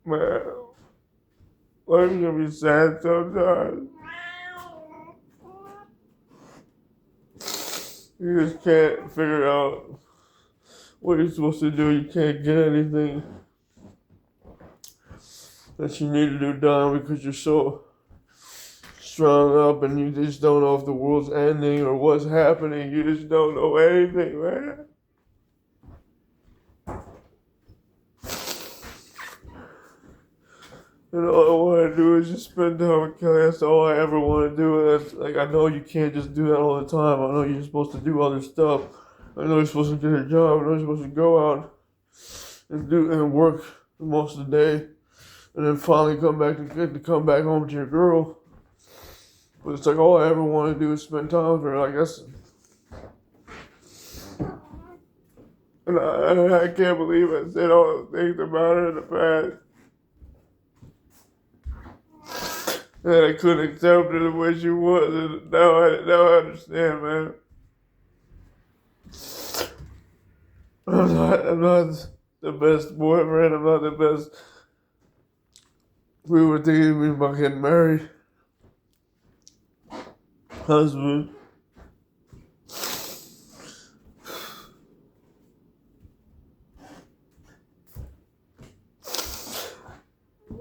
Man, life can be sad sometimes. You just can't figure out what you're supposed to do. You can't get anything that you need to do done because you're so strung up and you just don't know if the world's ending or what's happening. You just don't know anything, man. And all I want to do is just spend time with Kelly. That's all I ever want to do. And that's, like, I know you can't just do that all the time. I know you're supposed to do other stuff. I know you're supposed to get a job. I know you're supposed to go out and work most of the day, and then finally come back home to your girl. But it's like all I ever want to do is spend time with her. Like that's, and I can't believe I said all those things about her in the past. And I couldn't accept her the way she was, and now I understand, man. I'm not the best boyfriend. I'm not the best. We were thinking about getting married. Husband.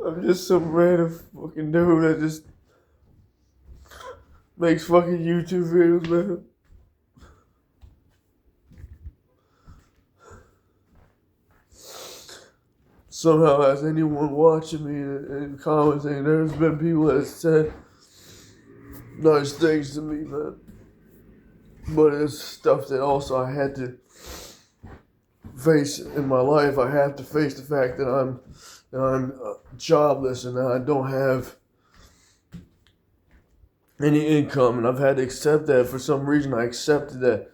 I'm just some random fucking dude that just makes fucking YouTube videos, man. Somehow, as anyone watching me and commenting, there's been people that said nice things to me, man. But it's stuff that also I had to face in my life. I have to face the fact that I'm jobless and that I don't have any income, and I've had to accept that. For some reason, I accepted that.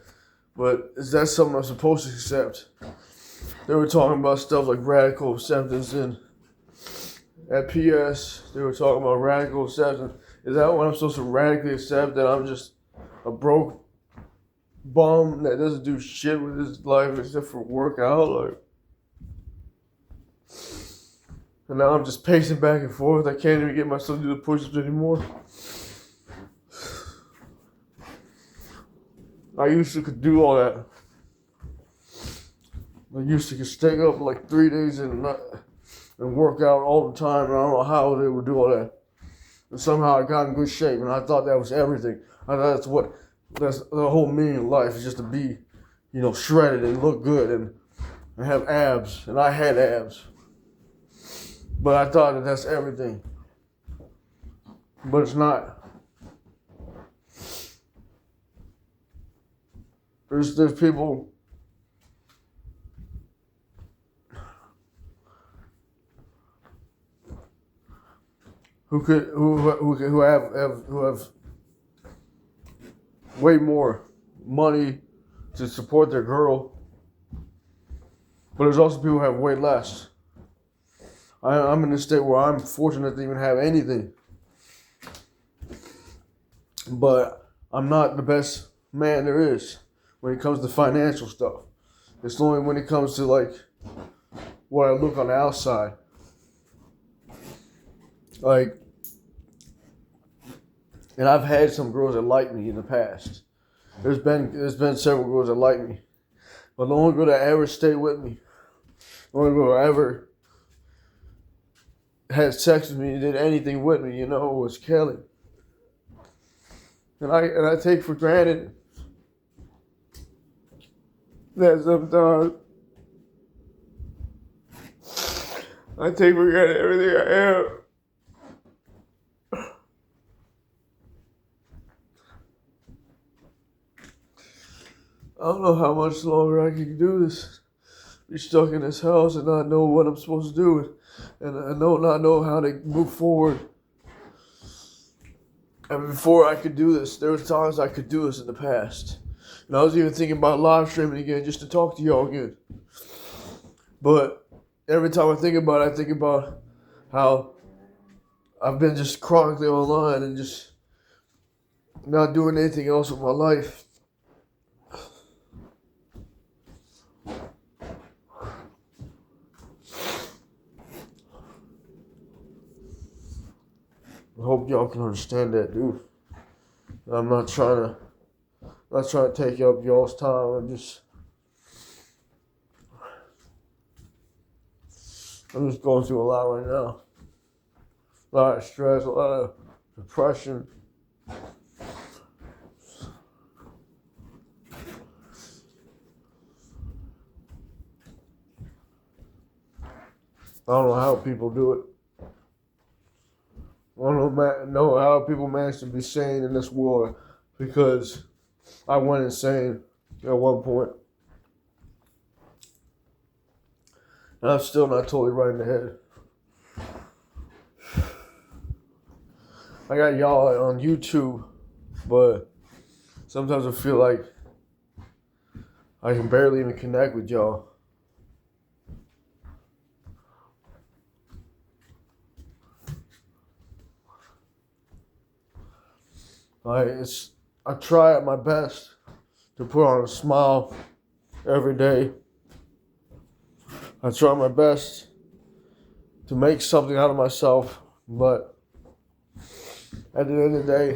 But is that something I'm supposed to accept? They were talking about stuff like radical acceptance, and at PS, they were talking about radical acceptance. Is that what I'm supposed to radically accept, that I'm just a broke bum that doesn't do shit with his life except for work out? Like, and now I'm just pacing back and forth. I can't even get myself to do the push-ups anymore. I used to could do all that. I used to could stay up like 3 days and work out all the time, and I don't know how they would do all that. And somehow I got in good shape, and I thought that was everything. I thought that's the whole meaning of life, is just to be, shredded and look good and have abs. And I had abs. But I thought that that's everything. But it's not. There's people who have way more money to support their girl, but there's also people who have way less. I'm in a state where I'm fortunate to even have anything, but I'm not the best man there is when it comes to financial stuff. It's only when it comes to like what I look on the outside. Like, and I've had some girls that like me in the past. There's been several girls that like me, but the only girl that ever stayed with me, the only girl that ever had sex with me, did anything with me, was Kelly. And I take for granted that sometimes I take for granted everything I am. I don't know how much longer I can do this. Be stuck in this house and not know what I'm supposed to do, and not know how to move forward. And before I could do this, there was times I could do this in the past. And I was even thinking about live streaming again just to talk to y'all again. But every time I think about it, I think about how I've been just chronically online and just not doing anything else with my life. I hope y'all can understand that, dude. I'm not trying to take up y'all's time. I'm just going through a lot right now. A lot of stress, a lot of depression. I don't know how people do it. I don't know how people manage to be sane in this world, because I went insane at one point. And I'm still not totally right in the head. I got y'all on YouTube, but sometimes I feel like I can barely even connect with y'all. I try at my best to put on a smile every day. I try my best to make something out of myself, but at the end of the day,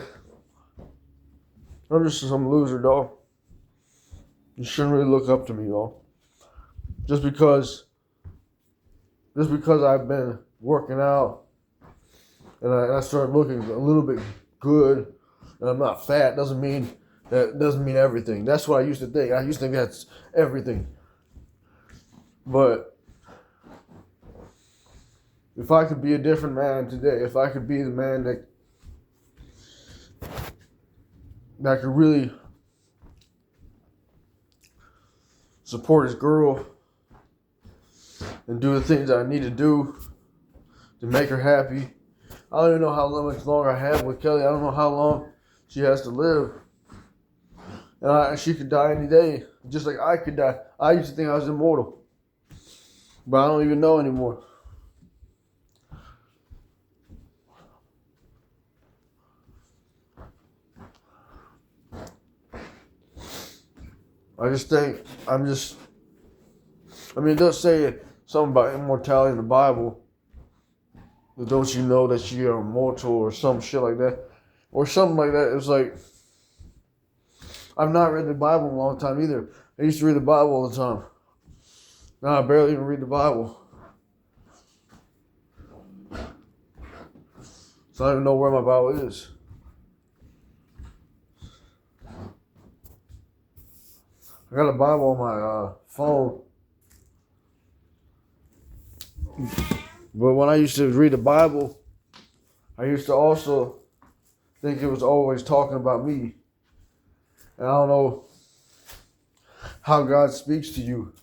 I'm just some loser, dog. You shouldn't really look up to me, dog. Just because I've been working out and I started looking a little bit good, and I'm not fat, doesn't mean everything. That's what I used to think. I used to think that's everything. But if I could be a different man today, if I could be the man that could really support his girl and do the things I need to do to make her happy. I don't even know how much longer I have with Kelly. I don't know how long she has to live. And she could die any day, just like I could die. I used to think I was immortal, but I don't even know anymore. I just think it does say something about immortality in the Bible. Don't you know that you are immortal, or some shit like that, or something like that. It's like, I've not read the Bible in a long time either. I used to read the Bible all the time. Now I barely even read the Bible. So I don't even know where my Bible is. I got a Bible on my phone. But when I used to read the Bible, I used to also think it was always talking about me. And I don't know how God speaks to you.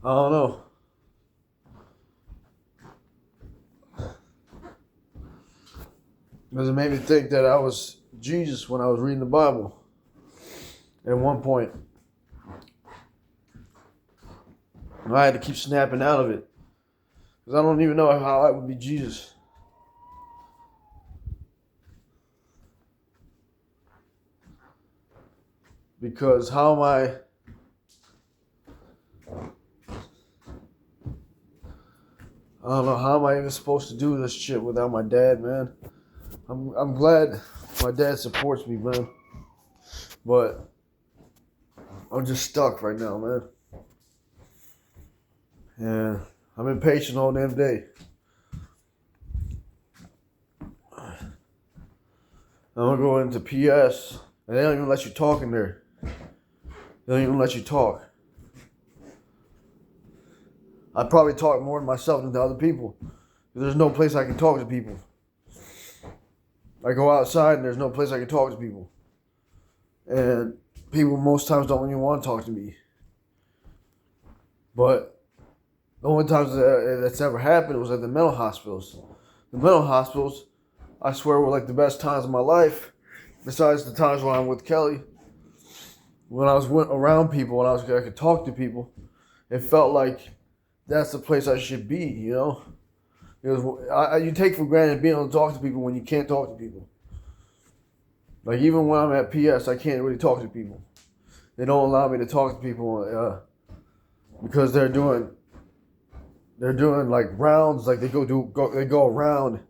I don't know. Because it made me think that I was Jesus when I was reading the Bible at one point. And I had to keep snapping out of it, because I don't even know how I would be Jesus. Because how am I don't know, how am I even supposed to do this shit without my dad, man? I'm glad my dad supports me, man. But I'm just stuck right now, man. And I'm impatient all damn day. I'm gonna go into PS, and they don't even let you talk in there. They don't even let you talk. I probably talk more to myself than to other people. There's no place I can talk to people. I go outside and there's no place I can talk to people. And people most times don't even want to talk to me. But the only times that's ever happened was at the mental hospitals. The mental hospitals, I swear, were like the best times of my life. Besides the times when I'm with Kelly. When I was around people, when I could talk to people, it felt like that's the place I should be, you know? Because you take for granted being able to talk to people when you can't talk to people. Like, even when I'm at PS, I can't really talk to people. They don't allow me to talk to people because they're doing they're doing like rounds, like they go around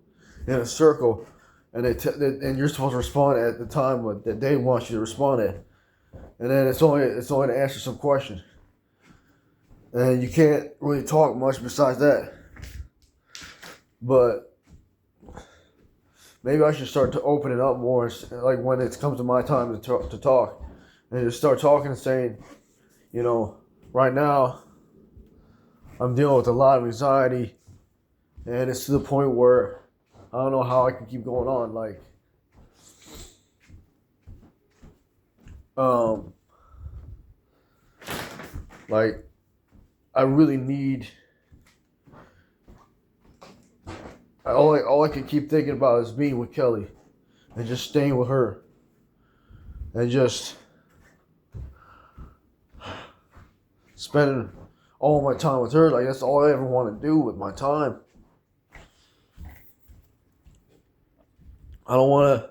in a circle, and and you're supposed to respond at the time that they want you to respond at, and then it's only to answer some question, and you can't really talk much besides that. But maybe I should start to open it up more, like when it comes to my time to talk, and just start talking and saying, right now I'm dealing with a lot of anxiety, and it's to the point where I don't know how I can keep going on. Like I really need. All I can keep thinking about is being with Kelly, and just staying with her, and just spending all my time with her. Like that's all I ever want to do with my time. I don't want to.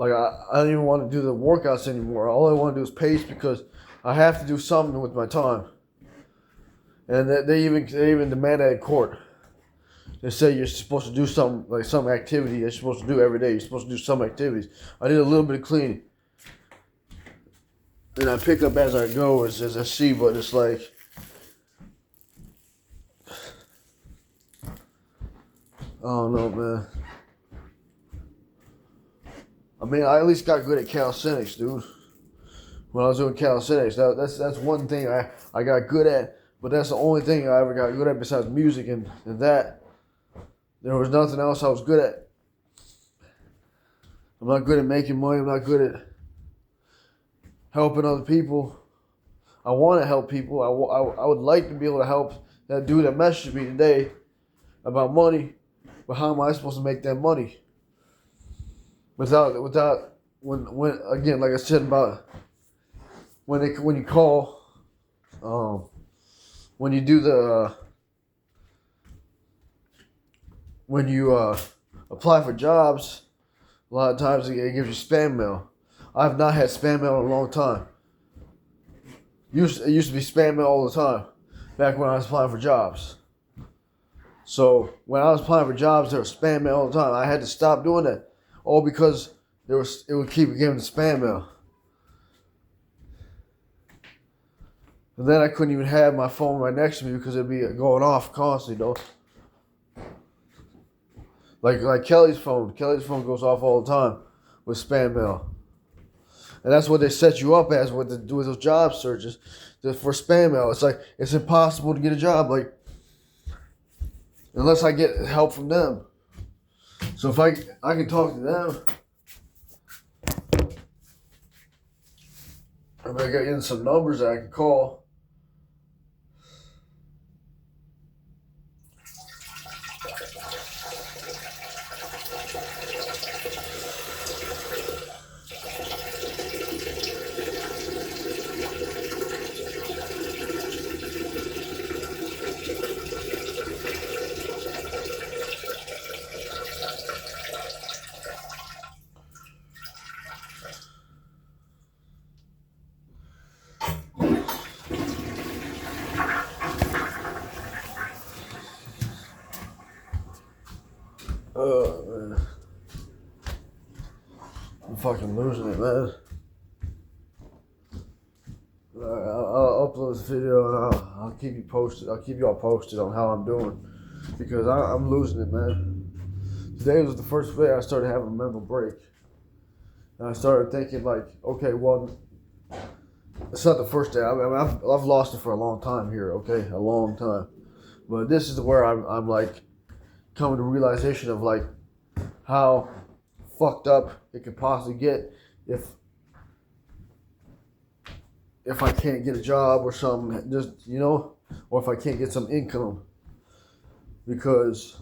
I don't even want to do the workouts anymore. All I want to do is pace because I have to do something with my time. And they even demand that in court. They say you're supposed to do something, like some activity you're supposed to do every day. You're supposed to do some activities. I did a little bit of cleaning. And I pick up as I go, as I see, but it's like, I don't know, man. I mean, I at least got good at calisthenics, dude. When I was doing calisthenics, that's one thing I got good at, but that's the only thing I ever got good at besides music and that. There was nothing else I was good at. I'm not good at making money. I'm not good at helping other people. I want to help people. I would like to be able to help that dude that messaged me today about money, but how am I supposed to make that money? Without when again, like I said about when you call, when you do the when you apply for jobs, a lot of times it gives you spam mail. I've not had spam mail in a long time. It used to be spam mail all the time, back when I was applying for jobs. So when I was applying for jobs, there was spam mail all the time. I had to stop doing that, all because it would keep giving the spam mail. And then I couldn't even have my phone right next to me because it'd be going off constantly, though. Like Kelly's phone. Kelly's phone goes off all the time with spam mail. And that's what they set you up as with those job searches for spam mail. It's like, it's impossible to get a job, like, unless I get help from them. So if I can talk to them, I'm going to get in some numbers that I can call. Man. I'm fucking losing it, man. I'll upload this video and I'll keep you posted. I'll keep y'all posted on how I'm doing, because I'm losing it, man. Today was the first day I started having a mental break, and I started thinking like, okay, well, it's not the first day. I mean, I've lost it for a long time here. Okay, a long time, but this is where I'm like coming to realization of like how fucked up it could possibly get if I can't get a job or something, just, or if I can't get some income, because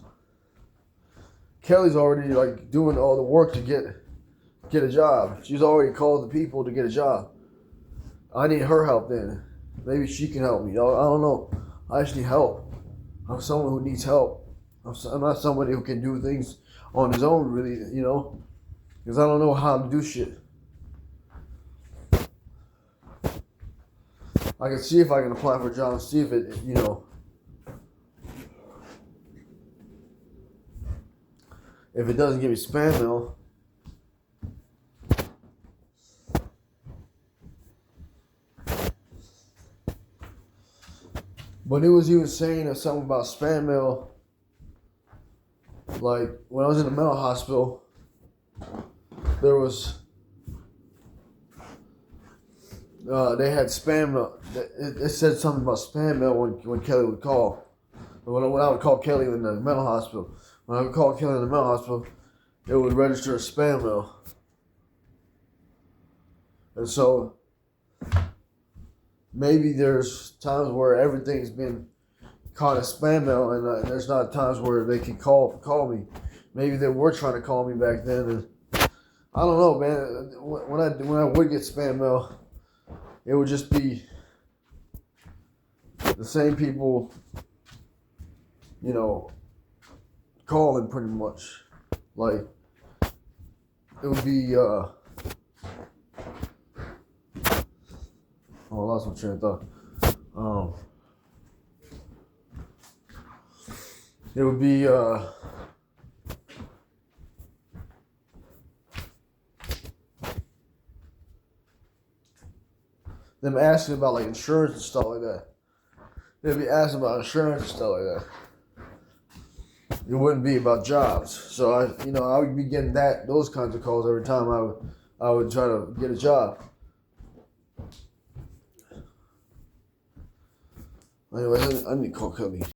Kelly's already like doing all the work to get a job. She's already called the people to get a job. I need her help then. Maybe she can help me. I don't know. I just need help. I'm someone who needs help. I'm not somebody who can do things on his own, really, because I don't know how to do shit. I can see if I can apply for a job and see if it, if it doesn't give me spam mail, but it was even saying something about spam mail. Like when I was in the mental hospital, there was they had spam mail. It said something about spam mail when Kelly would call. When I would call Kelly in the mental hospital, when I would call Kelly in the mental hospital, it would register as spam mail. And so maybe there's times where everything's been caught as spam mail, and there's not times where they can call me. Maybe they were trying to call me back then, and I don't know, man. When I would get spam mail, it would just be the same people, you know, calling pretty much. Like it would be I lost my train of thought. It would be them asking about like insurance and stuff like that. They'd be asking about insurance and stuff like that. It wouldn't be about jobs. So I would be getting those kinds of calls every time I would try to get a job. Anyway, I need to call Cubby.